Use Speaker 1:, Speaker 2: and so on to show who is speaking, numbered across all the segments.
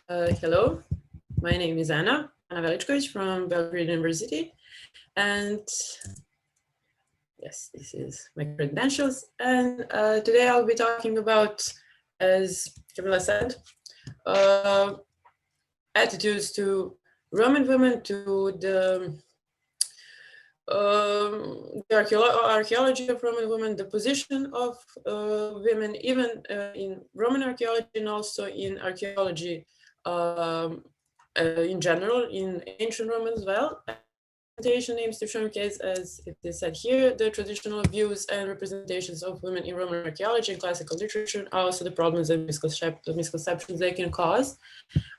Speaker 1: Hello, my name is Anna Velickovic from Belgrade University. And yes, this is my credentials. And today I'll be talking about, as Camilla said, uh, attitudes to Roman women, to the archaeology of Roman women, the position of women, even in Roman archaeology and also in archaeology in general, in ancient Rome as well. Presentation aims to showcase, as it is said here, the traditional views and representations of women in Roman archaeology and classical literature, and also the problems and misconceptions they can cause.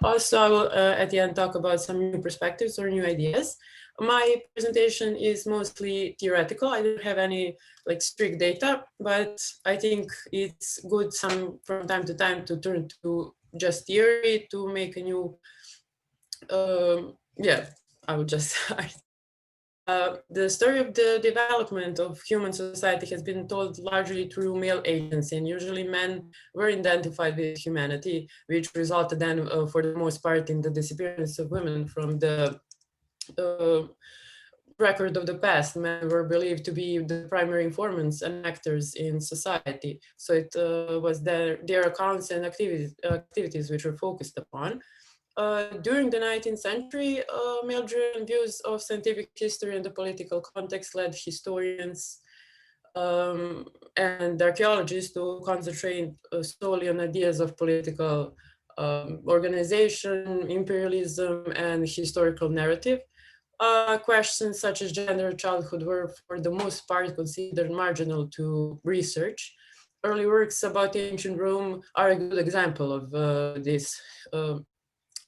Speaker 1: Also, I will at the end talk about some new perspectives or new ideas. My presentation is mostly theoretical. I don't have any like strict data, but I think it's good from time to time to turn to just theory to make a new, yeah, I would just start. The story of the development of human society has been told largely through male agency, and usually men were identified with humanity, which resulted then, for the most part, in the disappearance of women from the record of the past. Men were believed to be the primary informants and actors in society. So it was their accounts and activities which were focused upon. During the 19th century, male-driven views of scientific history and the political context led historians and archaeologists to concentrate solely on ideas of political organization, imperialism, and historical narrative. Questions such as gender and childhood were, for the most part, considered marginal to research. Early works about ancient Rome are a good example of this.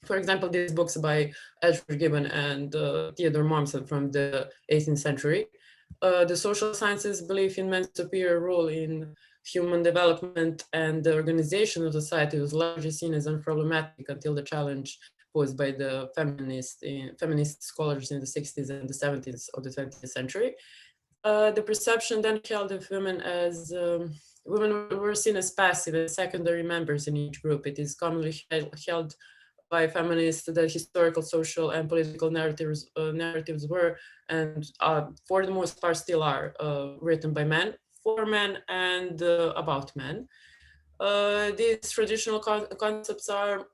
Speaker 1: For example, these books by Edward Gibbon and Theodore Mommsen from the 18th century. The social sciences belief in men's superior role in human development and the organization of society was largely seen as unproblematic until the challenge posed by the feminist scholars in the 60s and the 70s of the 20th century. The perception then held of women as women were seen as passive and secondary members in each group. It is commonly held by feminists that historical, social, and political narratives were, and for the most part still are, written by men, for men, and about men. These traditional concepts are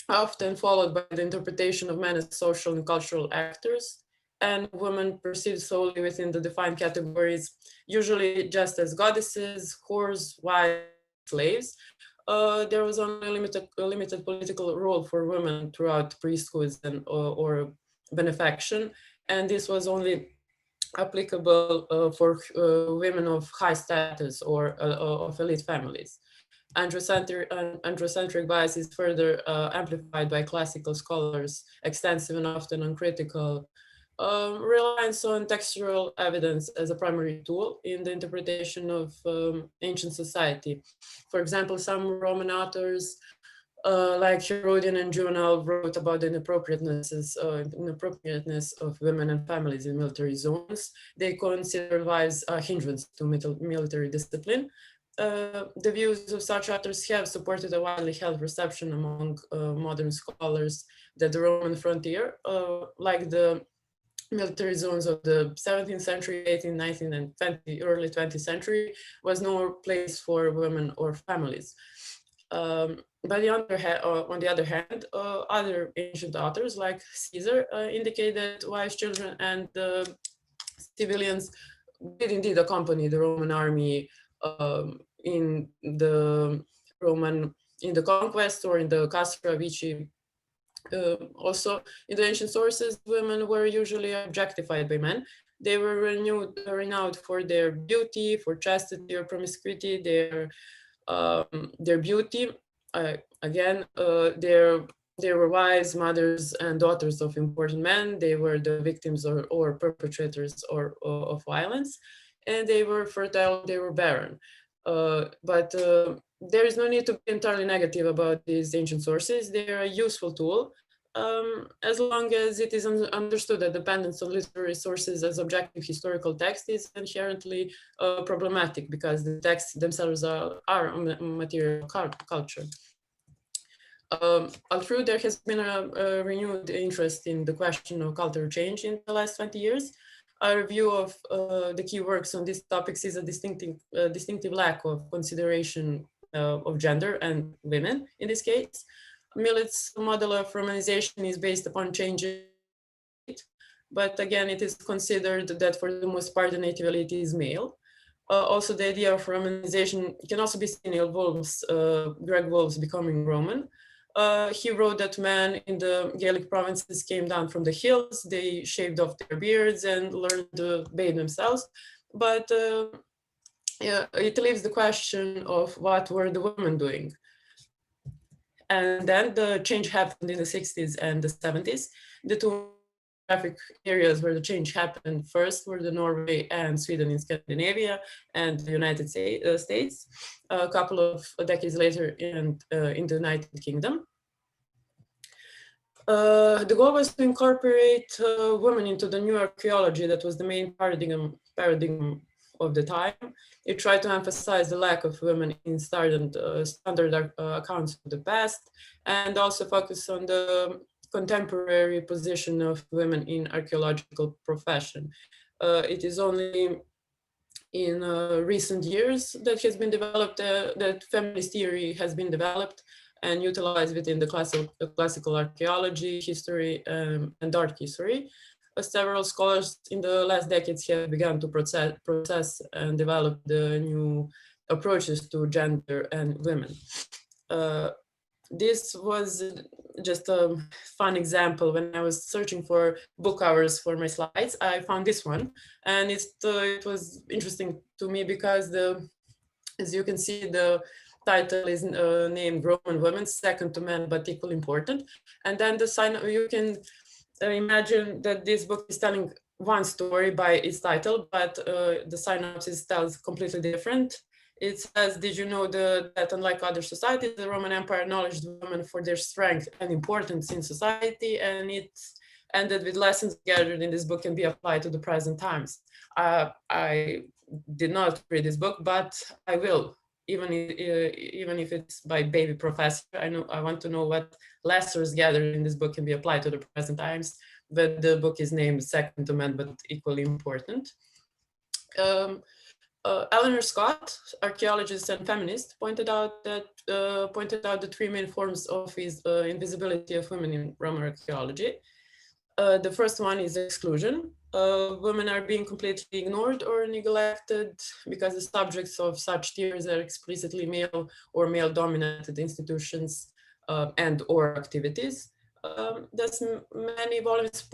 Speaker 1: often followed by the interpretation of men as social and cultural actors, and women perceived solely within the defined categories, usually just as goddesses, whores, wives, slaves. There was only a limited political role for women throughout priesthoods or benefaction, and this was only applicable for women of high status or of elite families. Androcentric bias is further amplified by classical scholars' extensive and often uncritical reliance on textual evidence as a primary tool in the interpretation of ancient society. For example, some Roman authors like Herodian and Juvenal wrote about the inappropriateness of women and families in military zones. They consider wives a hindrance to military discipline. The views of such authors have supported a widely held perception among modern scholars that the Roman frontier, like the military zones of the 17th century, 18th, 19th, and early 20th century, was no place for women or families. On the other hand, other ancient authors like Caesar indicate that wives, children, and civilians did indeed accompany the Roman army in the conquest or in the Castra Vici. Also, in the ancient sources, women were usually objectified by men. They were renowned for their beauty, for chastity or promiscuity, their beauty. They were wives, mothers, and daughters of important men. They were the victims or perpetrators of violence, and they were fertile. They were barren. But there is no need to be entirely negative about these ancient sources. They are a useful tool as long as it is understood that dependence on literary sources as objective historical text is inherently problematic because the texts themselves are material culture. Although there has been a renewed interest in the question of cultural change in the last 20 years, a review of the key works on these topics is a distinctive lack of consideration of gender and women in this case. Millet's model of Romanization is based upon changes, but again, it is considered that for the most part, the native elite is male. Also, the idea of Romanization can also be seen in Greg Wolf's Becoming Roman. He wrote that men in the Gaelic provinces came down from the hills, they shaved off their beards and learned to bathe themselves. But yeah, it leaves the question of what were the women doing. And then the change happened in the 60s and the 70s. The two geographic areas where the change happened first were the Norway and Sweden in Scandinavia and the United States. A couple of decades later in the United Kingdom. The goal was to incorporate women into the new archaeology that was the main paradigm of the time. It tried to emphasize the lack of women in standard accounts of the past, and also focus on the contemporary position of women in archaeological profession. It is only in recent years that has been developed, that feminist theory has been developed and utilized within the classical archaeology, history, and art history. Several scholars in the last decades have begun to process and develop the new approaches to gender and women. This was just a fun example. When I was searching for book covers for my slides, I found this one, and it was interesting to me because as you can see, the title is named Roman Women, Second to Men, but equally important. And then the sign, you can imagine that this book is telling one story by its title, but the synopsis tells completely different. It says, did you know that unlike other societies, the Roman Empire acknowledged women for their strength and importance in society, and it ended with lessons gathered in this book can be applied to the present times. I did not read this book, but I will. Even if it's by baby professor, I want to know what lessons gathered in this book can be applied to the present times. But the book is named Second to Men, but equally important. Eleanor Scott, archaeologist and feminist, pointed out the three main forms of invisibility of women in Roman archaeology. The first one is exclusion. Women are being completely ignored or neglected because the subjects of such theories are explicitly male or male-dominated institutions and or activities. Thus, many volumes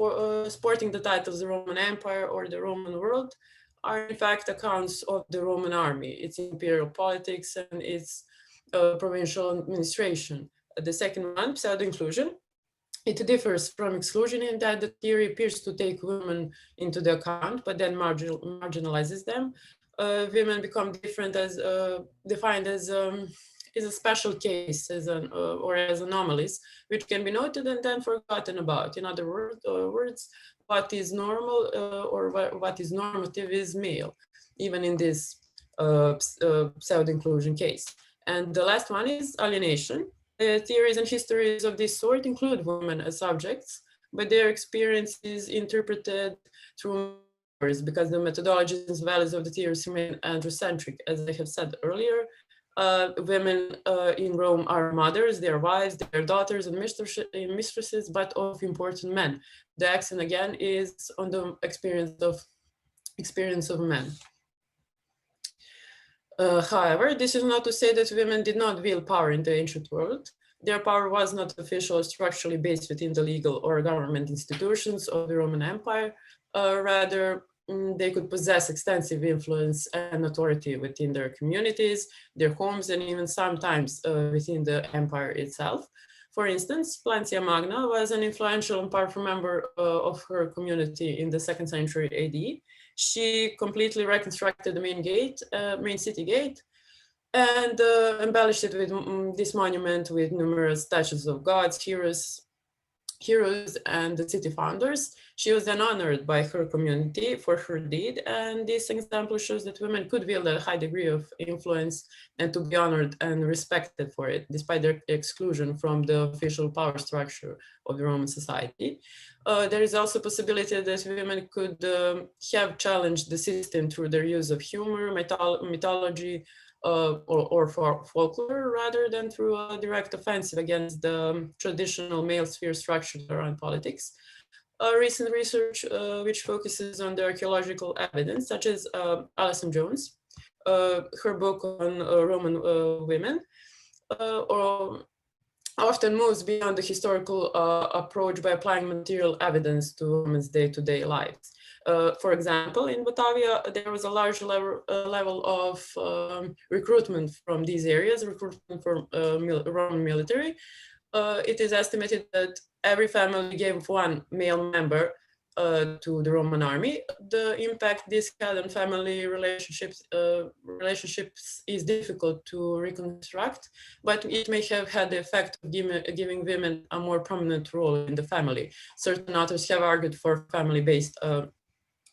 Speaker 1: sporting the titles the Roman Empire or the Roman world are in fact accounts of the Roman army, its imperial politics, and its provincial administration. The second one, pseudo-inclusion. It differs from exclusion in that the theory appears to take women into the account, but then marginalizes them. Women become different as defined as is a special case or as anomalies, which can be noted and then forgotten about. In other words, what is normal or what is normative is male, even in this pseudo-inclusion case. And the last one is alienation. Theories and histories of this sort include women as subjects, but their experience is interpreted through because the methodologies and values of the theories remain androcentric. As I have said earlier, women in Rome are mothers, their wives, their daughters and mistresses, but of important men. The accent again is on the experience of men. However, this is not to say that women did not wield power in the ancient world. Their power was not official or structurally based within the legal or government institutions of the Roman Empire. Rather, they could possess extensive influence and authority within their communities, their homes, and even sometimes within the empire itself. For instance, Plancia Magna was an influential and powerful member of her community in the 2nd century AD. She completely reconstructed the main city gate, and embellished it with this monument with numerous statues of gods, heroes, heroes and the city founders. She was then honored by her community for her deed, and this example shows that women could wield a high degree of influence and to be honored and respected for it, despite their exclusion from the official power structure of the Roman society. There is also a possibility that women could have challenged the system through their use of humor, mythology, or for folklore, rather than through a direct offensive against the traditional male sphere structures around politics. Recent research which focuses on the archaeological evidence, such as Alison Jones, her book on Roman women, or often moves beyond the historical approach by applying material evidence to women's day-to-day lives. For example, in Batavia, there was a large level of recruitment from these areas, recruitment from Roman military. It is estimated that every family gave one male member to the Roman army. The impact this had on family relationships is difficult to reconstruct, but it may have had the effect of giving women a more prominent role in the family. Certain authors have argued for family-based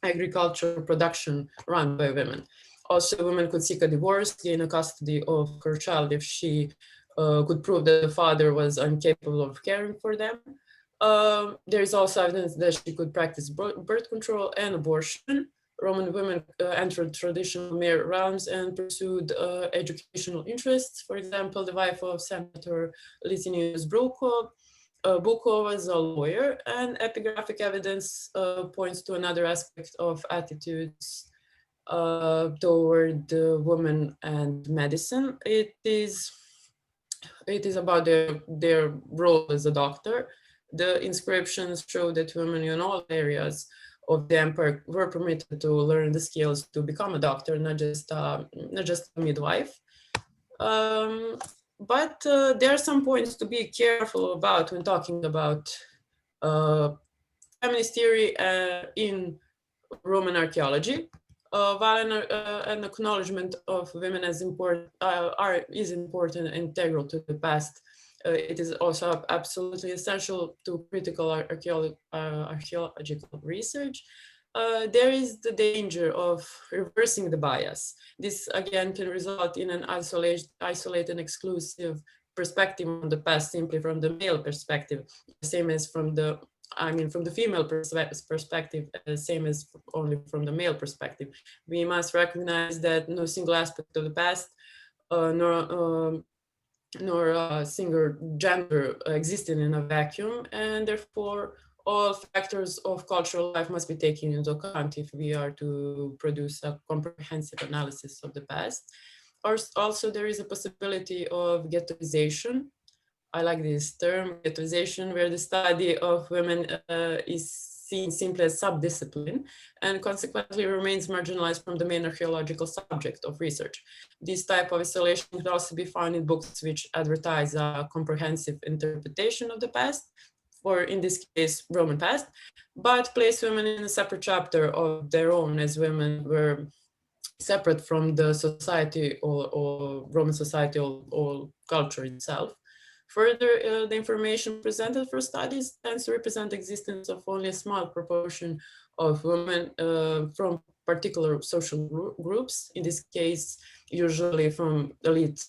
Speaker 1: agricultural production run by women. Also, women could seek a divorce, gain a custody of her child if she could prove that the father was incapable of caring for them. There is also evidence that she could practice birth control and abortion. Roman women entered traditional male realms and pursued educational interests. For example, the wife of Senator Licinius Bruco was a lawyer, and epigraphic evidence points to another aspect of attitudes toward women and medicine. It is about their role as a doctor. The inscriptions show that women in all areas of the empire were permitted to learn the skills to become a doctor, not just a midwife. But there are some points to be careful about when talking about feminist theory in Roman archaeology. While an acknowledgement of women as is important and integral to the past, it is also absolutely essential to critical archaeological research. There is the danger of reversing the bias. This again can result in an isolated exclusive perspective on the past simply from the male perspective, same as from the female perspective, same as only from the male perspective. We must recognize that no single aspect of the past, nor a single gender existed in a vacuum, and therefore all factors of cultural life must be taken into account if we are to produce a comprehensive analysis of the past. Also, there is a possibility of ghettoization. I like this term, ghettoization, where the study of women is seen simply as subdiscipline and consequently remains marginalized from the main archaeological subject of research. This type of isolation can also be found in books which advertise a comprehensive interpretation of the past, or in this case, Roman past, but place women in a separate chapter of their own, as women were separate from the society or Roman society or culture itself. Further, the information presented for studies tends to represent the existence of only a small proportion of women from particular social groups, in this case, usually from elite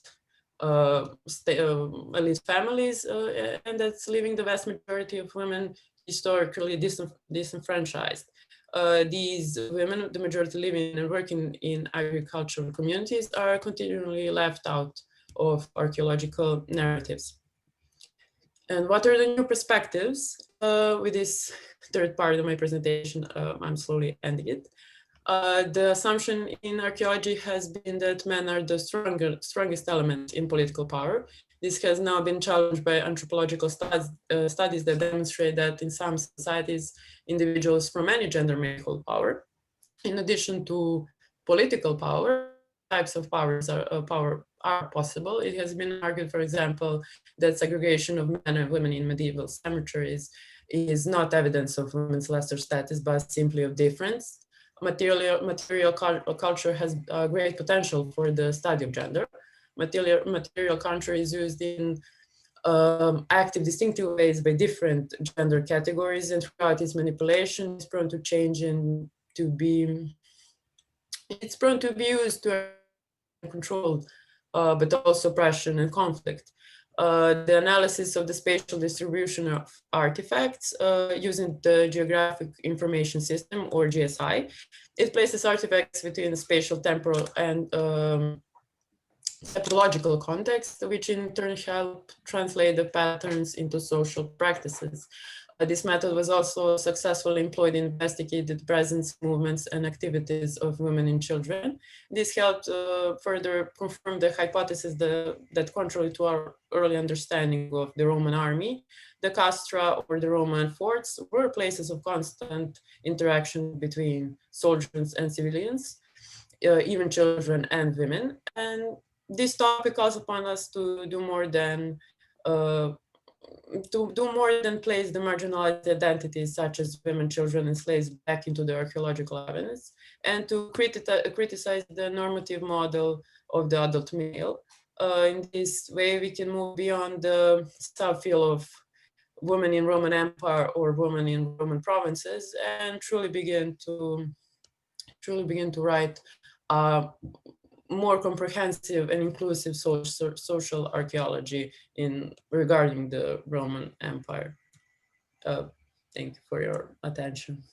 Speaker 1: families, and that's leaving the vast majority of women historically disenfranchised. These women, the majority living and working in agricultural communities, are continually left out of archaeological narratives. And what are the new perspectives? With this third part of my presentation, I'm slowly ending it. The assumption in archaeology has been that men are the strongest element in political power. This has now been challenged by anthropological studies that demonstrate that in some societies, individuals from any gender may hold power. In addition to political power, types of power are possible. It has been argued, for example, that segregation of men and women in medieval cemeteries is not evidence of women's lesser status, but simply of difference. Material culture has great potential for the study of gender. Material culture is used in active distinctive ways by different gender categories, and throughout its manipulation is prone to change and it's prone to be used to control, but also oppression and conflict. The analysis of the spatial distribution of artifacts using the Geographic Information System, or GSI, it places artifacts within spatial, temporal, and psychological context, which in turn help translate the patterns into social practices. This method was also successfully employed in investigated presence, movements, and activities of women and children. This helped further confirm the hypothesis that contrary to our early understanding of the Roman army, the castra or the Roman forts were places of constant interaction between soldiers and civilians, even children and women. And this topic calls upon us to do more than uh, place the marginalized identities such as women, children, and slaves back into the archaeological evidence, and to criticize the normative model of the adult male. In this way, we can move beyond the subfield of women in Roman Empire or women in Roman provinces and truly begin to write more comprehensive and inclusive social archaeology in regarding the Roman Empire. Thank you for your attention.